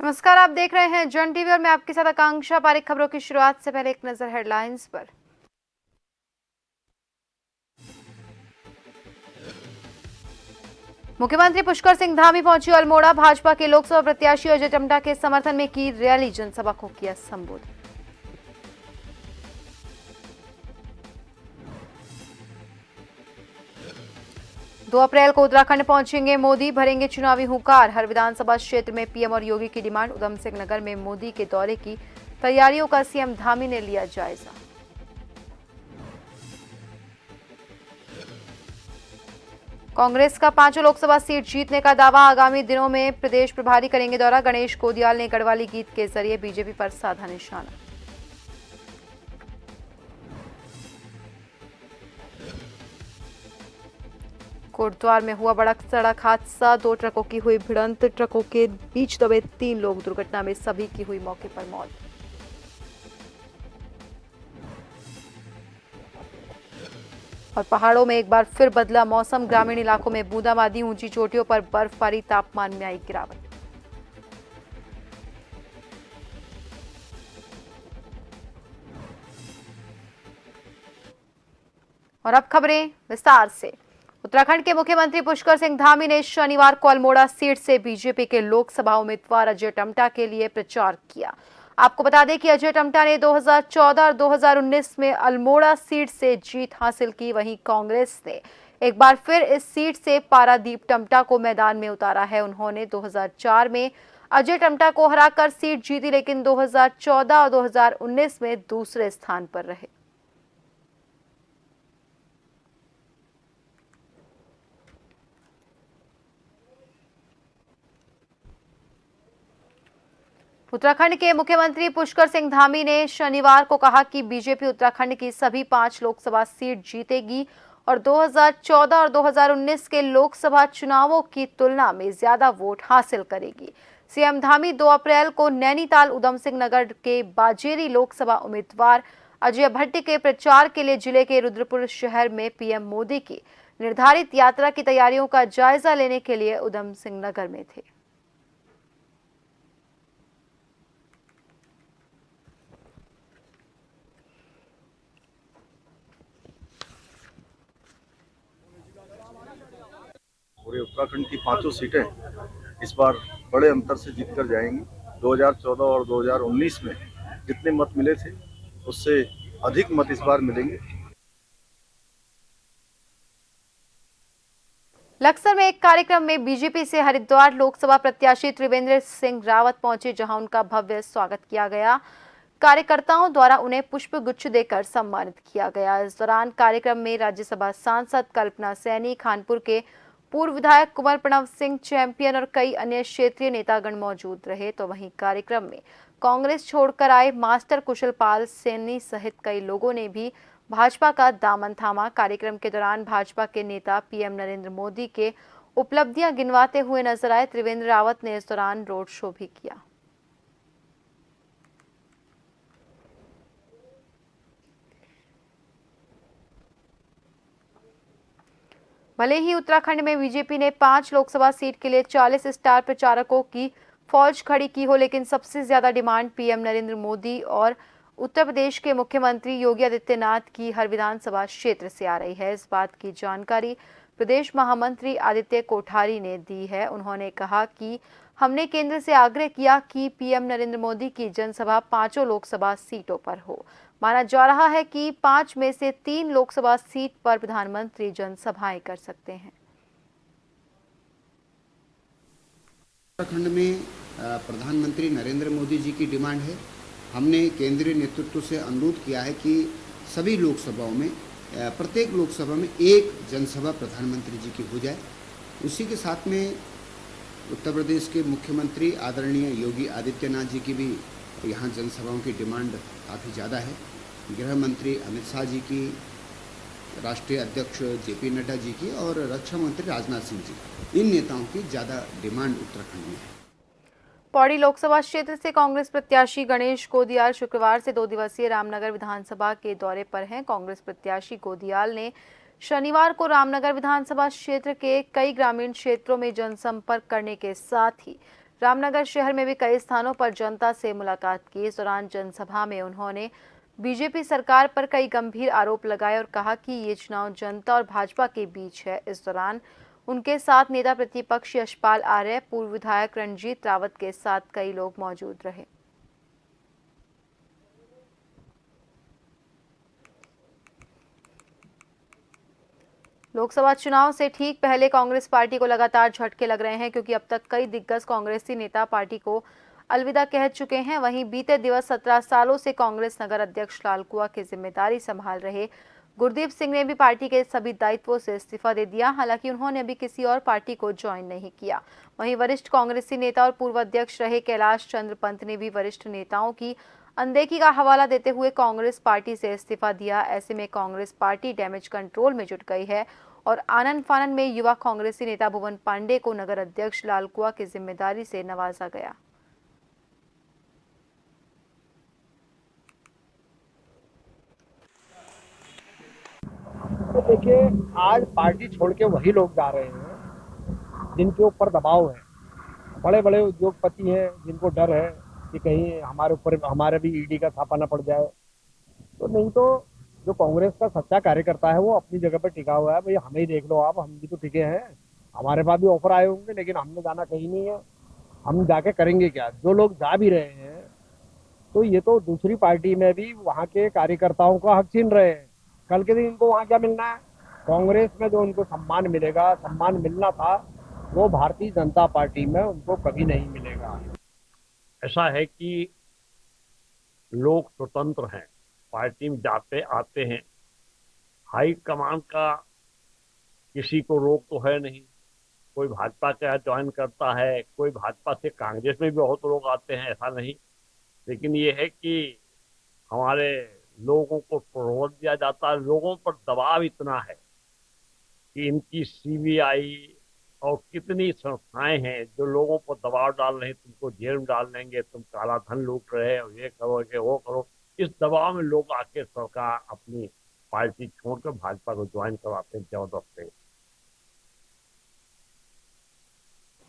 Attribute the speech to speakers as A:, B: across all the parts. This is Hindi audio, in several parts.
A: नमस्कार, आप देख रहे हैं जन टीवी और मैं आपके साथ आकांक्षा पारिक। खबरों की शुरुआत से पहले एक नजर हेडलाइंस पर। मुख्यमंत्री पुष्कर सिंह धामी पहुंची अल्मोड़ा। भाजपा के लोकसभा प्रत्याशी अजय टम्टा के समर्थन में की रैली, जनसभा को किया संबोधित। दो अप्रैल को उत्तराखंड पहुंचेंगे मोदी, भरेंगे चुनावी हुंकार। हर विधानसभा क्षेत्र में पीएम और योगी की डिमांड। उधम सिंह नगर में मोदी के दौरे की तैयारियों का सीएम धामी ने लिया जायजा। कांग्रेस का 5 लोकसभा सीट जीतने का दावा। आगामी दिनों में प्रदेश प्रभारी करेंगे दौरा। गणेश कोदियाल ने गढ़वाली गीत के जरिए बीजेपी पर साधा निशाना। कोटद्वार में हुआ बड़ा सड़क हादसा। 2 ट्रकों की हुई भिड़ंत। ट्रकों के बीच दबे 3 लोग। दुर्घटना में सभी की हुई मौके पर मौत। और पहाड़ों में एक बार फिर बदला मौसम। ग्रामीण इलाकों में बूंदाबांदी, ऊंची चोटियों पर बर्फबारी, तापमान में आई गिरावट। और अब खबरें विस्तार से। उत्तराखंड के मुख्यमंत्री पुष्कर सिंह धामी ने शनिवार को अल्मोड़ा सीट से बीजेपी के लोकसभा उम्मीदवार अजय टम्टा के लिए प्रचार किया। आपको बता दें कि अजय टम्टा ने 2014 और 2019 में अल्मोड़ा सीट से जीत हासिल की। वहीं कांग्रेस ने एक बार फिर इस सीट से पारादीप टम्टा को मैदान में उतारा है। उन्होंने 2004 में अजय टम्टा को हराकर सीट जीती, लेकिन 2014 और 2019 में दूसरे स्थान पर रहे। उत्तराखंड के मुख्यमंत्री पुष्कर सिंह धामी ने शनिवार को कहा कि बीजेपी उत्तराखंड की सभी 5 लोकसभा सीट जीतेगी और 2014 और 2019 के लोकसभा चुनावों की तुलना में ज्यादा वोट हासिल करेगी। सीएम धामी 2 अप्रैल को नैनीताल उधम सिंह नगर के बाजेरी लोकसभा उम्मीदवार अजय भट्ट के प्रचार के लिए जिले के रुद्रपुर शहर में पीएम मोदी की निर्धारित यात्रा की तैयारियों का जायजा लेने के लिए उधम सिंह नगर में थे।
B: पूरे उत्तराखंड की 5 सीटें इस बार बड़े अंतर से जीतकर जाएंगी। 2014 और 2019 में जितने मत मिले थे उससे अधिक मत इस बार मिलेंगे।
A: लक्सर में एक कार्यक्रम में बीजेपी से हरिद्वार लोकसभा प्रत्याशी त्रिवेंद्र सिंह रावत पहुंचे, जहां उनका भव्य स्वागत किया गया। कार्यकर्ताओं द्वारा उन्हें पुष्प गुच्छ देकर सम्मानित किया गया। इस दौरान कार्यक्रम में राज्यसभा सांसद कल्पना सैनी, खानपुर के पूर्व विधायक कुंवर प्रणव सिंह चैंपियन और कई अन्य क्षेत्रीय नेतागण मौजूद रहे। तो वहीं कार्यक्रम में कांग्रेस छोड़कर आए मास्टर कुशल पाल सैनी सहित कई लोगों ने भी भाजपा का दामन थामा। कार्यक्रम के दौरान भाजपा के नेता पीएम नरेंद्र मोदी के उपलब्धियां गिनवाते हुए नजर आए। त्रिवेंद्र रावत ने इस दौरान रोड शो भी किया। भले ही उत्तराखंड में बीजेपी ने 5 लोकसभा सीट के लिए 40 स्टार प्रचारकों की फौज खड़ी की हो, लेकिन सबसे ज्यादा डिमांड पीएम नरेंद्र मोदी और उत्तर प्रदेश के मुख्यमंत्री योगी आदित्यनाथ की हर विधानसभा क्षेत्र से आ रही है। इस बात की जानकारी प्रदेश महामंत्री आदित्य कोठारी ने दी है। उन्होंने कहा कि हमने केंद्र से आग्रह किया कि पीएम नरेंद्र मोदी की जनसभा 5 लोकसभा सीटों पर हो। माना जा रहा है कि 5 में से 3 लोकसभा सीट पर प्रधानमंत्री जनसभाएं कर सकते हैं।
C: उत्तराखंड में प्रधानमंत्री नरेंद्र मोदी जी की डिमांड है। हमने केंद्रीय नेतृत्व से अनुरोध किया है कि सभी लोकसभाओं में प्रत्येक लोकसभा में एक जनसभा प्रधानमंत्री जी की हो जाए। उसी के साथ में उत्तर प्रदेश के मुख्यमंत्री आदरणीय योगी आदित्यनाथ जी की भी यहाँ जनसभाओं की डिमांड काफ़ी ज़्यादा है। गृह मंत्री अमित शाह जी की, राष्ट्रीय अध्यक्ष जेपी नड्डा जी की और रक्षा मंत्री राजनाथ सिंह जी, इन नेताओं की ज़्यादा डिमांड उत्तराखंड में है।
A: पौड़ी लोकसभा क्षेत्र से कांग्रेस प्रत्याशी गणेश कोदियाल शुक्रवार से 2 दिवसीय रामनगर विधानसभा के दौरे पर हैं। कांग्रेस प्रत्याशी कोदियाल ने शनिवार को रामनगर विधानसभा क्षेत्र के कई ग्रामीण क्षेत्रों में जनसंपर्क करने के साथ ही रामनगर शहर में भी कई स्थानों पर जनता से मुलाकात की। इस दौरान जनसभा में उन्होंने बीजेपी सरकार पर कई गंभीर आरोप लगाए और कहा कि ये चुनाव जनता और भाजपा के बीच है। इस दौरान उनके साथ नेता प्रतिपक्ष यशपाल आर्य, पूर्व विधायक रणजीत रावत के साथ कई लोग मौजूद रहे। लोकसभा चुनाव से ठीक पहले कांग्रेस पार्टी को लगातार झटके लग रहे हैं, क्योंकि अब तक कई दिग्गज कांग्रेसी नेता पार्टी को अलविदा कह चुके हैं। वहीं बीते दिवस 17 सालों से कांग्रेस नगर अध्यक्ष लालकुआ की जिम्मेदारी संभाल रहे गुरदीप सिंह ने भी पार्टी के सभी दायित्वों से इस्तीफा दे दिया। हालांकि उन्होंने अभी किसी और पार्टी को ज्वाइन नहीं किया। वहीं वरिष्ठ कांग्रेसी नेता और पूर्व अध्यक्ष रहे कैलाश चंद्र पंत ने भी वरिष्ठ नेताओं की अनदेखी का हवाला देते हुए कांग्रेस पार्टी से इस्तीफा दिया। ऐसे में कांग्रेस पार्टी डैमेज कंट्रोल में जुट गई है और आनन फानन में युवा कांग्रेसी नेता भुवन पांडे को नगर अध्यक्ष लालकुआ की जिम्मेदारी से नवाजा गया।
D: तो देखिए, आज पार्टी छोड़ के वही लोग जा रहे हैं जिनके ऊपर दबाव है। बड़े बड़े उद्योगपति हैं जिनको डर है कि कहीं हमारे ऊपर हमारे भी ईडी का छापा न पड़ जाए। तो नहीं तो जो कांग्रेस का सच्चा कार्यकर्ता है वो अपनी जगह पर टिका हुआ है। भाई हमें ही देख लो आप, हम भी तो टिके हैं। हमारे पास भी ऑफर आए होंगे, लेकिन हमने जाना कहीं नहीं है। हम जाके करेंगे क्या? जो लोग जा भी रहे हैं तो ये तो दूसरी पार्टी में भी वहाँ के कार्यकर्ताओं का हक छीन रहे हैं। कल के दिन इनको वहाँ क्या मिलना है? कांग्रेस में जो उनको सम्मान मिलेगा, सम्मान मिलना था, वो भारतीय जनता पार्टी में उनको कभी नहीं मिलेगा।
E: ऐसा है कि लोग स्वतंत्र हैं, पार्टी में जाते आते हैं। हाई कमान का किसी को रोक तो है नहीं। कोई भाजपा का ज्वाइन करता है, कोई भाजपा से कांग्रेस में भी बहुत लोग आते हैं, ऐसा नहीं। लेकिन ये है कि हमारे लोगों को प्रलोभन दिया जाता है। लोगों पर दबाव इतना है कि इनकी सीबीआई और कितनी संस्थाएं हैं जो लोगों पर दबाव डाल रहे हैं, तुमको जेल में डाल देंगे, तुम काला धन लूट रहे हो, ये करोगे वो करो। इस दबाव में लोग आके सरकार अपनी पार्टी छोड़कर भाजपा को ज्वाइन करवाते हैं जबरदस्ती।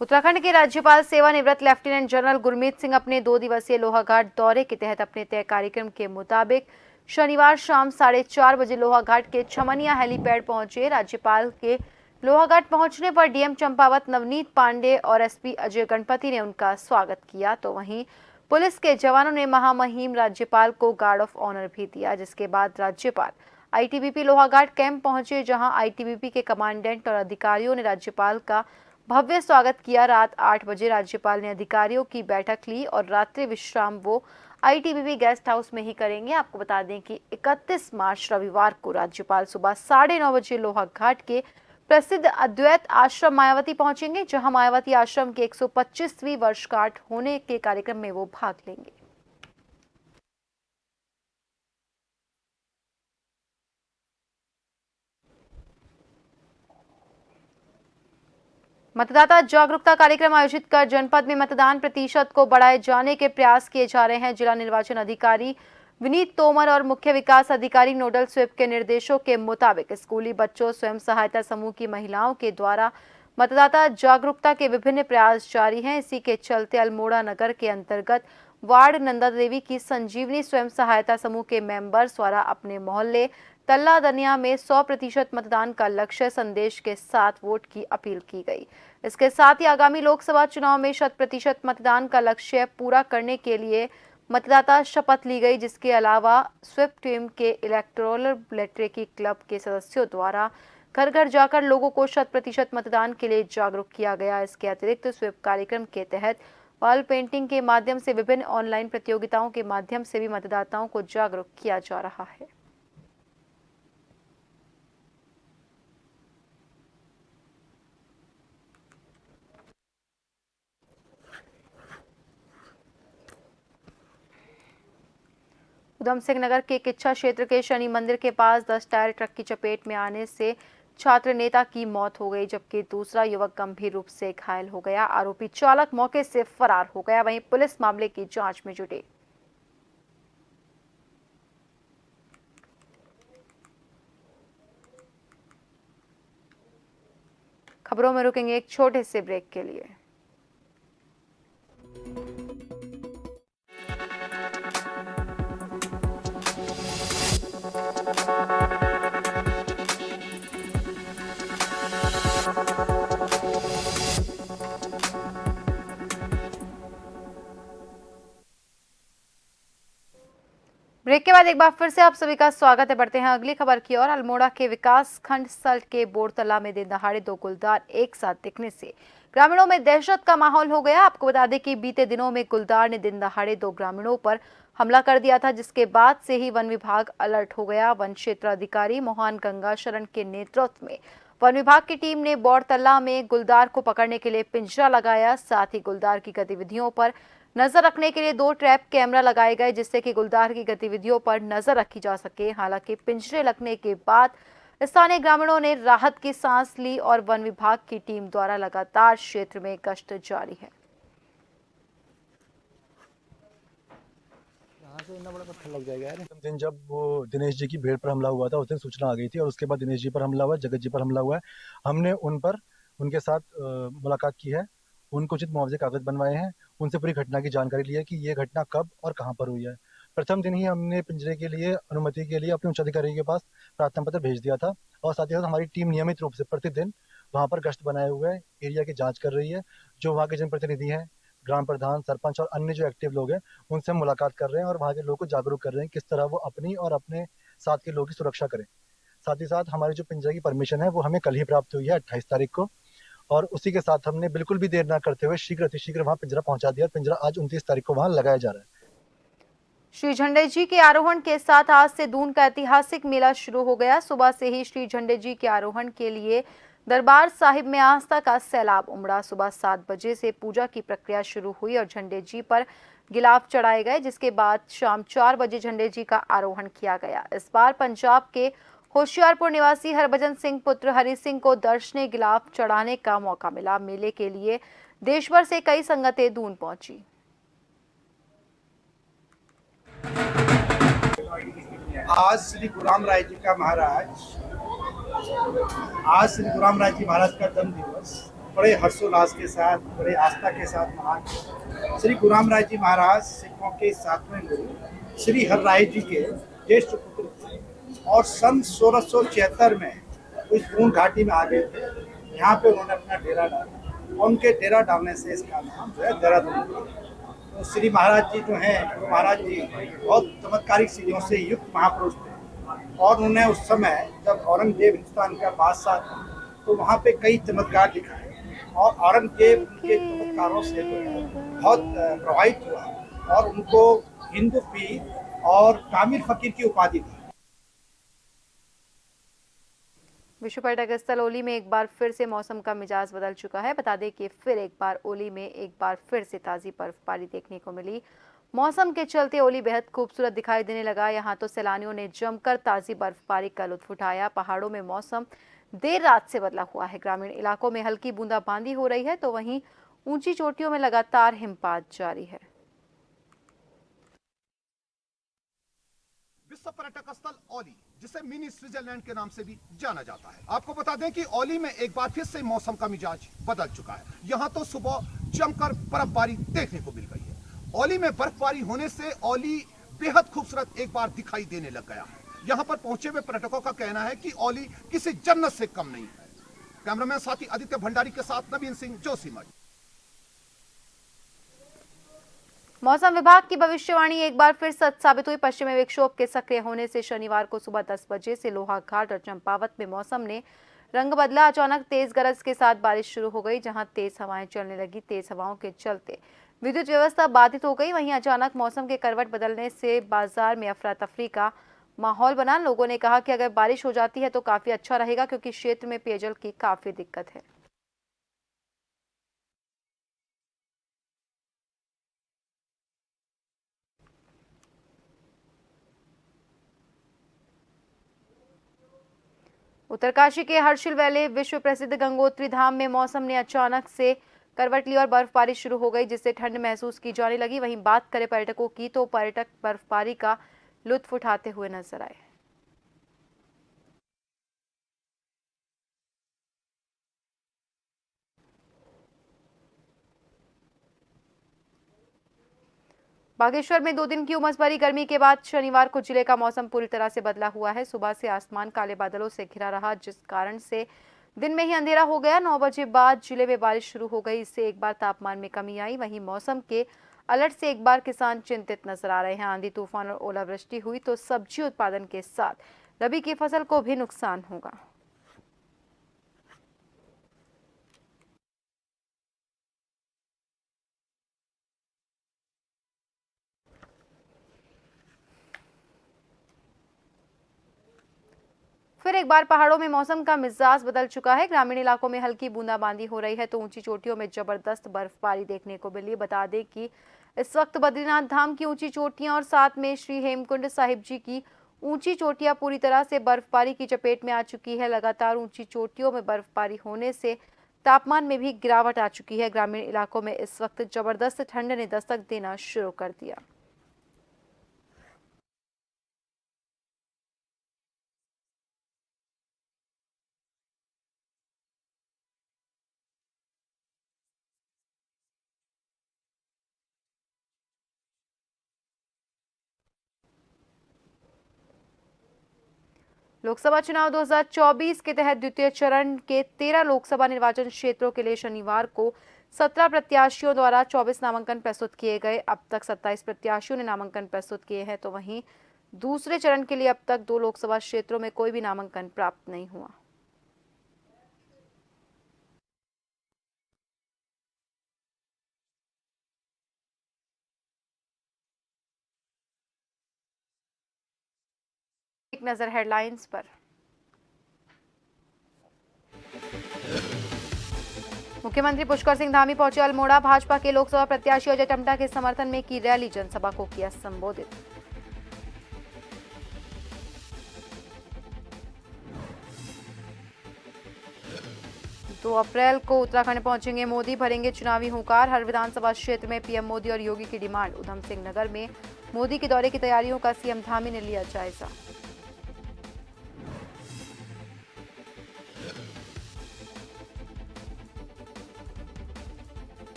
A: उत्तराखंड के राज्यपाल सेवानिवृत्त लेफ्टिनेंट जनरल गुरमीत सिंह अपने 2 दिवसीय लोहाघाट दौरे के तहत अपने तय कार्यक्रम के मुताबिक शनिवार शाम 4:30 बजे लोहाघाट के छमनिया हेलीपैड पहुंचे। राज्यपाल के लोहाघाट पहुंचने पर डीएम चंपावत नवनीत पांडे और एसपी अजय गणपति ने उनका स्वागत किया। तो वहीं पुलिस के जवानों ने महामहिम राज्यपाल को गार्ड ऑफ ऑनर भी दिया, जिसके बाद राज्यपाल आईटीबीपी लोहाघाट कैंप पहुंचे, जहां आईटीबीपी के कमांडेंट और अधिकारियों ने राज्यपाल का भव्य स्वागत किया। रात 8 बजे राज्यपाल ने अधिकारियों की बैठक ली और रात्रि विश्राम वो आईटीबीपी गेस्ट हाउस में ही करेंगे। आपको बता दें कि 31 मार्च रविवार को राज्यपाल सुबह 9:30 बजे लोहाघाट के प्रसिद्ध अद्वैत आश्रम मायावती पहुंचेंगे, जहां मायावती आश्रम की 125वीं वर्षगांठ होने के कार्यक्रम में वो भाग लेंगे। मतदाता जागरूकता कार्यक्रम आयोजित कर जनपद में मतदान प्रतिशत को बढ़ाए जाने के प्रयास किए जा रहे हैं। जिला निर्वाचन अधिकारी विनीत तोमर और मुख्य विकास अधिकारी नोडल स्वीप के निर्देशों के मुताबिक स्कूली बच्चों, स्वयं सहायता समूह की महिलाओं के द्वारा मतदाता जागरूकता के विभिन्न प्रयास जारी हैं। इसी के चलते अल्मोड़ा नगर के अंतर्गत वार्ड नंदा देवी की संजीवनी स्वयं सहायता समूह के मेंबर्स द्वारा अपने मोहल्ले तल्ला दनिया में 100% मतदान का लक्ष्य संदेश के साथ वोट की अपील की गई। इसके साथ ही आगामी लोकसभा चुनाव में 100% मतदान का लक्ष्य पूरा करने के लिए मतदाता शपथ ली गई, जिसके अलावा स्वीप टीम के इलेक्टोरल लिटरेसी क्लब के सदस्यों द्वारा घर घर जाकर लोगों को 100% मतदान के लिए जागरूक किया गया। इसके अतिरिक्त स्वीप कार्यक्रम के तहत वॉल पेंटिंग के माध्यम से विभिन्न ऑनलाइन प्रतियोगिताओं के माध्यम से भी मतदाताओं को जागरूक किया जा रहा है। उधम सिंह नगर के किच्छा क्षेत्र के शनि मंदिर के पास 10 टायर ट्रक की चपेट में आने से छात्र नेता की मौत हो गई, जबकि दूसरा युवक गंभीर रूप से घायल हो गया। आरोपी चालक मौके से फरार हो गया। वहीं पुलिस मामले की जांच में जुटी। खबरों में रुकेंगे एक छोटे से ब्रेक के लिए। बाद एक बार फिर से आप सभी का स्वागत है। बढ़ते हैं अगली खबर की ओर। अल्मोड़ा के विकास खंड स्थल के बोरतला में दिन दहाड़े दो गुलदार एक साथ दिखने से ग्रामीणों में दहशत का माहौल हो गया। आपको बता दें कि बीते दिनों में गुलदार ने दिन दहाड़े दो ग्रामीणों पर हमला कर दिया था, जिसके बाद से ही वन विभाग अलर्ट हो गया। वन क्षेत्र अधिकारी मोहन गंगा शरण के नेतृत्व में वन विभाग की टीम ने बोरतला में गुलदार को पकड़ने के लिए पिंजरा लगाया। साथ ही गुलदार की गतिविधियों पर नजर रखने के लिए 2 ट्रैप कैमरा लगाए गए, जिससे कि गुलदार की गतिविधियों पर नजर रखी जा सके। हालांकि पिंजरे लगने के बाद स्थानीय ग्रामीणों ने राहत की सांस ली और वन विभाग की टीम द्वारा लगातार क्षेत्र में गश्त जारी है।
F: दिन जब वो दिनेश जी की भीड़ पर हमला हुआ था, उस दिन सूचना आ गई थी और उसके बाद दिनेश जी पर हमला हुआ, जगत जी पर हमला हुआ है। हमने उनके साथ मुलाकात की है, उनको उचित मुआवजे कागज बनवाए हैं, उनसे पूरी घटना की जानकारी ली है कि ये घटना कब और कहां पर हुई है। प्रथम दिन ही हमने पिंजरे के लिए अनुमति के लिए अपने उच्च अधिकारी के पास प्रार्थना पत्र भेज दिया था और साथ ही साथ हमारी टीम नियमित रूप से प्रतिदिन वहां पर गश्त बनाए हुए है, एरिया की जांच कर रही है। जो वहाँ के जनप्रतिनिधि हैं, ग्राम प्रधान, सरपंच और अन्य जो एक्टिव लोग हैं, उनसे हम मुलाकात कर रहे हैं और वहाँ के लोगों को जागरूक कर रहे हैं किस तरह वो अपनी और अपने साथ के लोगों की सुरक्षा करें। साथ ही साथ हमारी जो पिंजरे की परमिशन है वो हमें कल ही प्राप्त हुई है 28 तारीख को, और उसी के साथ हमने बिल्कुल भी देर ना करते हुए शीघ्र अतिशीघ्र वहाँ पिंजरा पहुंचा दिया। पिंजरा आज 29 तारीख को वहाँ लगाया जा रहा है।
A: श्री झंडे जी के आरोहण के साथ आज से दून का ऐतिहासिक मेला शुरू हो गया। सुबह से ही श्री झंडे जी के आरोहण के लिए दरबार साहिब में आस्था का सैलाब उमड़ा। सुबह 7 बजे से पूजा की प्रक्रिया शुरू हुई और झंडे जी पर गिलाफ चढ़ाए गए, जिसके बाद शाम 4 बजे झंडे जी का आरोहण किया गया। इस बार पंजाब के होशियारपुर निवासी हरभजन सिंह पुत्र हरि सिंह को दर्शने गिलाफ चढ़ाने का मौका मिला। मेले के लिए देश भर से कई संगतें दून पहुंची।
G: आज श्री गुलाम राय जी महाराज का जन्म दिवस बड़े हर्षोल्लास के साथ, बड़े आस्था के साथ मना। श्री गुलाम राय जी महाराज सिखों के 7वें गुरु श्री हर राय जी के ज्येष्ठ पुत्र थे और सन 1676 में उस दून घाटी में आ गए थे। यहाँ पे उन्होंने अपना डेरा डाला और उनके डेरा डालने से इसका नाम जो है देहरादून पड़ा। तो श्री महाराज जी जो हैं, गुरु महाराज जी बहुत चमत्कारिक चीज़ों से युक्त महापुरुष थे और उन्होंने उस समय जब औरंगजेब हिंदुस्तान का बादशाह था तो वहाँ पे कई चमत्कार दिखाए और औरंगजेब उनके चमत्कारों से बहुत प्रभावित हुआ और उनको हिंदू पीर और कामिल फकीर की उपाधि दी।
A: विश्व पर्यटक स्थल ओली में एक बार फिर से मौसम का मिजाज बदल चुका है। बता दें कि फिर एक बार ओली में एक बार फिर से ताज़ी बर्फबारी देखने को मिली। मौसम के चलते ओली बेहद खूबसूरत दिखाई देने लगा। यहाँ तो सैलानियों ने जमकर ताज़ी बर्फबारी का लुत्फ उठाया। पहाड़ों में मौसम देर रात से बदला हुआ है। ग्रामीण इलाकों में हल्की बूंदाबांदी हो रही है, तो वहीं ऊंची चोटियों में लगातार हिमपात जारी है।
H: विश्व पर्यटक स्थल औली, जिसे मिनी स्विट्जरलैंड के नाम से भी जाना जाता है। आपको बता दें कि औली में एक बार फिर से मौसम का मिजाज बदल चुका है। यहाँ तो सुबह जमकर बर्फबारी देखने को मिल गई है। औली में बर्फबारी होने से औली बेहद खूबसूरत एक बार दिखाई देने लग गया है। यहाँ पर पहुंचे हुए पर्यटकों का कहना है कि औली किसी जन्नत से कम नहीं है। कैमरामैन साथी आदित्य भंडारी के साथ नवीन सिंह, जोशीमठ।
A: मौसम विभाग की भविष्यवाणी एक बार फिर सच साबित हुई। पश्चिमी विक्षोभ के सक्रिय होने से शनिवार को सुबह 10 बजे से लोहाघाट और चंपावत में मौसम ने रंग बदला। अचानक तेज गरज के साथ बारिश शुरू हो गई, जहां तेज हवाएं चलने लगी। तेज हवाओं के चलते विद्युत व्यवस्था बाधित हो गई। वहीं अचानक मौसम के करवट बदलने से बाजार में अफरा तफरी का माहौल बना। लोगों ने कहा कि अगर बारिश हो जाती है तो काफी अच्छा रहेगा, क्योंकि क्षेत्र में पेयजल की काफी दिक्कत है। उत्तरकाशी के हर्षिल वैली विश्व प्रसिद्ध गंगोत्री धाम में मौसम ने अचानक से करवट ली और बर्फबारी शुरू हो गई, जिससे ठंड महसूस की जाने लगी। वहीं बात करें पर्यटकों की, तो पर्यटक बर्फबारी का लुत्फ उठाते हुए नजर आए। बागेश्वर में 2 दिन की उमस भरी गर्मी के बाद शनिवार को जिले का मौसम पूरी तरह से बदला हुआ है। सुबह से आसमान काले बादलों से घिरा रहा, जिस कारण से दिन में ही अंधेरा हो गया। 9 बजे बाद जिले में बारिश शुरू हो गई, इससे एक बार तापमान में कमी आई। वहीं मौसम के अलर्ट से एक बार किसान चिंतित नजर आ रहे हैं। आंधी तूफान और ओलावृष्टि हुई तो सब्जी उत्पादन के साथ रबी की फसल को भी नुकसान होगा। फिर एक बार पहाड़ों में मौसम का मिजाज बदल चुका है। ग्रामीण इलाकों में हल्की बूंदाबांदी हो रही है तो ऊंची चोटियों में जबरदस्त बर्फबारी देखने को मिली। बता दें कि इस वक्त बद्रीनाथ धाम की ऊंची चोटियां और साथ में श्री हेमकुंड साहिब जी की ऊंची चोटियां पूरी तरह से बर्फबारी की चपेट में आ चुकी है। लगातार ऊंची चोटियों में बर्फबारी होने से तापमान में भी गिरावट आ चुकी है। ग्रामीण इलाकों में इस वक्त जबरदस्त ठंड ने दस्तक देना शुरू कर दिया। लोकसभा चुनाव 2024 के तहत द्वितीय चरण के 13 लोकसभा निर्वाचन क्षेत्रों के लिए शनिवार को 17 प्रत्याशियों द्वारा 24 नामांकन प्रस्तुत किए गए। अब तक 27 प्रत्याशियों ने नामांकन प्रस्तुत किए हैं तो वहीं दूसरे चरण के लिए अब तक 2 लोकसभा क्षेत्रों में कोई भी नामांकन प्राप्त नहीं हुआ। एक नजर हेडलाइंस पर। मुख्यमंत्री पुष्कर सिंह धामी पहुंचे अल्मोड़ा। भाजपा के लोकसभा प्रत्याशी अजय टम्टा के समर्थन में की रैली, जनसभा को किया संबोधित। तो अप्रैल को उत्तराखंड पहुंचेंगे मोदी, भरेंगे चुनावी हुंकार। हर विधानसभा क्षेत्र में पीएम मोदी और योगी की डिमांड। उधम सिंह नगर में मोदी के दौरे की तैयारियों का सीएम धामी ने लिया जायजा।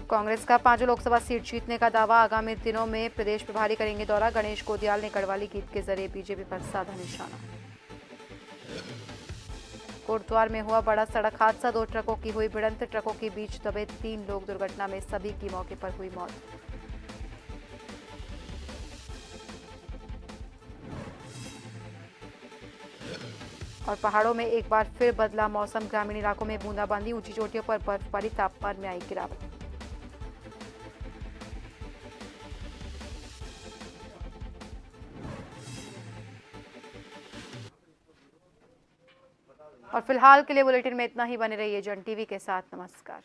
A: कांग्रेस का 5 लोकसभा सीट जीतने का दावा। आगामी दिनों में प्रदेश प्रभारी करेंगे दौरा। गणेश गोदियाल ने कड़वाली गीत के जरिए बीजेपी पर साधा निशाना। कोटद्वार में हुआ बड़ा सड़क हादसा, 2 ट्रकों की हुई भिड़ंत। ट्रकों के बीच दबे 3 लोग, दुर्घटना में सभी की मौके पर हुई मौत। और पहाड़ों में एक बार फिर बदला मौसम। ग्रामीण इलाकों में बूंदाबांदी, ऊंची चोटियों पर बर्फबारी, तापमान में आई गिरावट। और फिलहाल के लिए बुलेटिन में इतना ही। बने रहिए जन टीवी के साथ। नमस्कार।